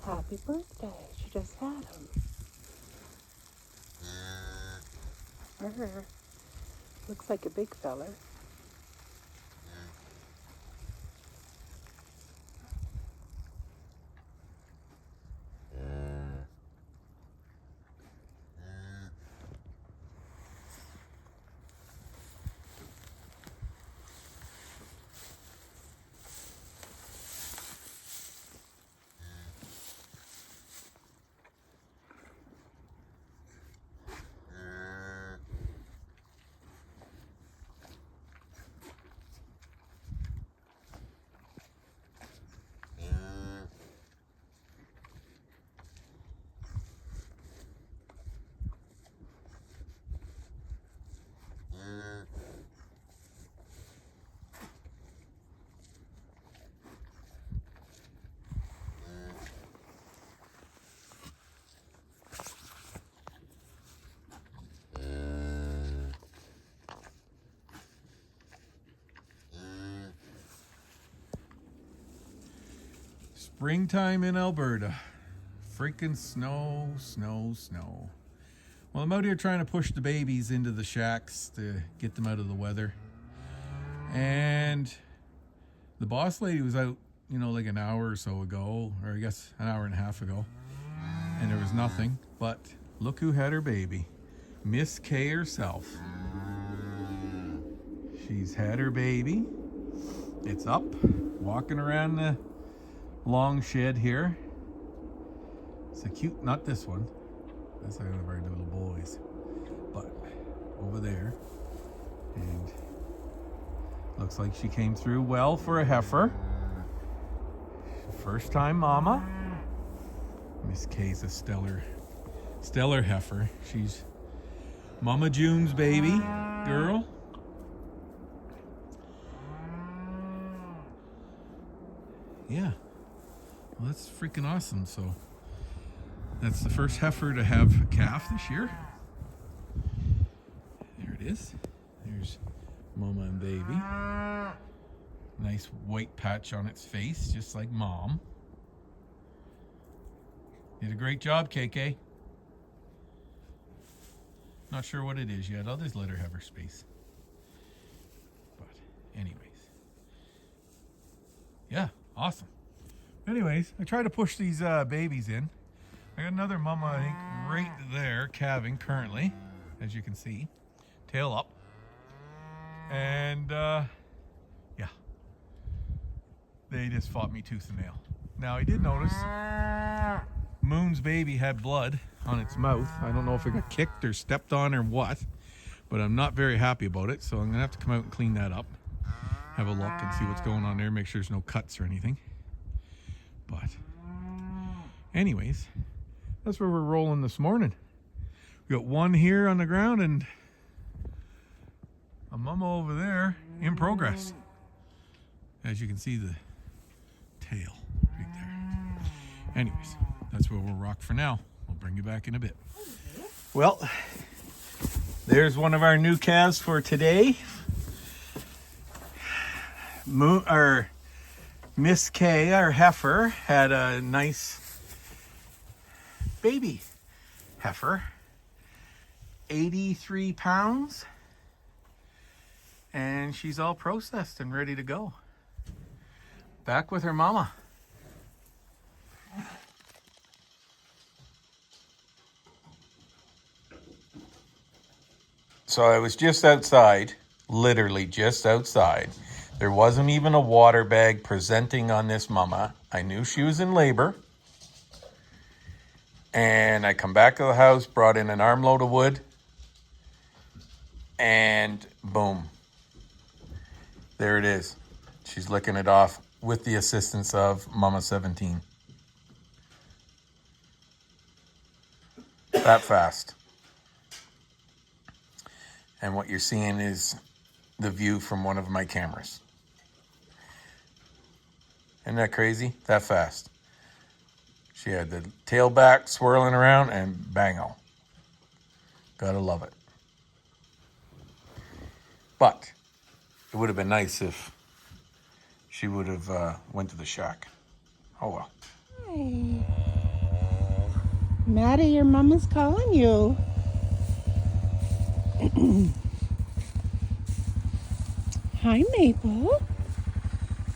Happy birthday. She just had him. Looks like a big feller. Springtime in Alberta. Freaking snow, snow, snow. Well, I'm out here trying to push the babies into the shacks to get them out of the weather. And the boss lady was out, like an hour or so ago, or I guess an hour and a half ago. And there was nothing. But look who had her baby. Miss K herself. She's had her baby. It's up, walking around the long shed here. It's a cute, not this one. That's one of our little boys. But over there. And looks like she came through well for a heifer. First time mama. Miss K's a stellar heifer. She's Mama June's baby girl. Yeah. Well, that's freaking awesome. So that's the first heifer to have a calf this year. There it is. There's Mama and baby. Nice white patch on its face, just like Mom. Did a great job, KK. Not sure what it is yet. I'll just let her have her space. But anyways. Yeah, awesome. Anyways, I try to push these babies in. I got another mama, I think, right there, calving currently, as you can see. Tail up. And, yeah. They just fought me tooth and nail. Now, I did notice Moon's baby had blood on its mouth. I don't know if it got kicked or stepped on or what, but I'm not very happy about it, so I'm going to have to come out and clean that up. Have a look and see what's going on there, make sure there's no cuts or anything. But anyways, that's where we're rolling this morning. We got one here on the ground and a mama over there in progress. As you can see, the tail right there. Anyways, that's where we'll rock for now. We'll bring you back in a bit. Well, there's one of our new calves for today. Miss K, our heifer, had a nice baby heifer, 83 pounds, and she's all processed and ready to go. Back with her mama. So I was just outside, literally just outside. There wasn't even a water bag presenting on this mama. I knew she was in labor. And I come back to the house, brought in an armload of wood, and boom. There it is. She's licking it off with the assistance of Mama 17. That fast. And what you're seeing is the view from one of my cameras. Isn't that crazy? That fast. She had the tail back swirling around and bango. Gotta love it. But it would have been nice if she would have went to the shack. Oh well. Hi. Maddie, your mama's calling you. Hi, Maple.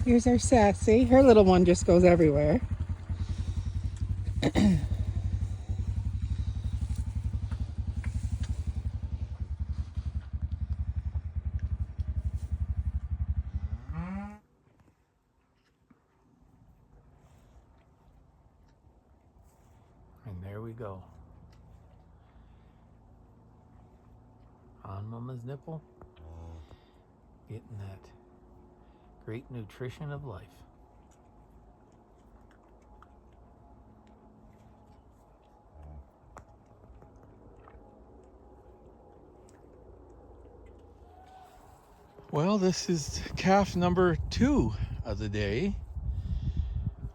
Here's our Sassy. Her little one just goes everywhere. And there we go. On Mama's nipple. Getting that great nutrition of life. Well, this is calf number 2 of the day.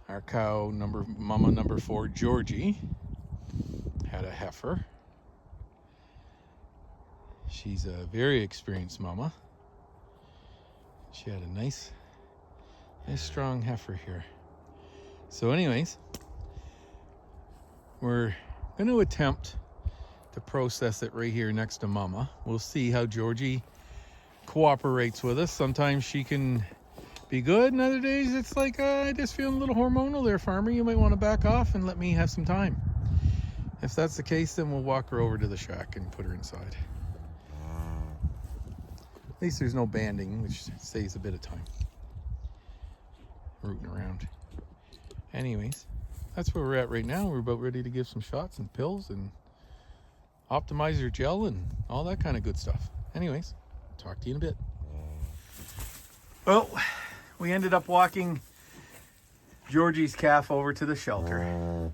Our cow mama number 4, Georgie, had a heifer. She's a very experienced mama. She had a nice strong heifer here. So anyways, we're going to attempt to process it right here next to mama. We'll see how Georgie cooperates with us. Sometimes she can be good, and other days it's like, I just feeling a little hormonal there, farmer. You might want to back off and let me have some time. If that's the case, then we'll walk her over to the shack and put her inside. At least there's no banding, which saves a bit of time rooting around. Anyways, that's where we're at right now. We're about ready to give some shots and pills and optimizer gel and all that kind of good stuff. Anyways, talk to you in a bit. Well, we ended up walking Georgie's calf over to the shelter,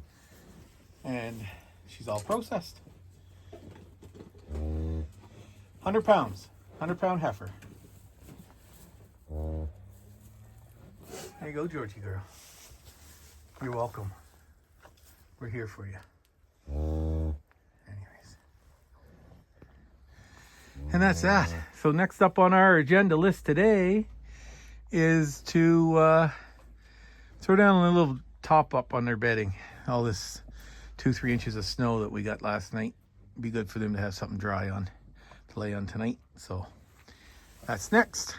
and she's all processed. 100 pounds, 100-pound heifer. There you go, Georgie girl. You're welcome. We're here for you. Anyways. And that's that. So next up on our agenda list today is to throw down a little top up on their bedding. All this 2-3 inches of snow that we got last night. Be good for them to have something dry on to lay on tonight. So that's next.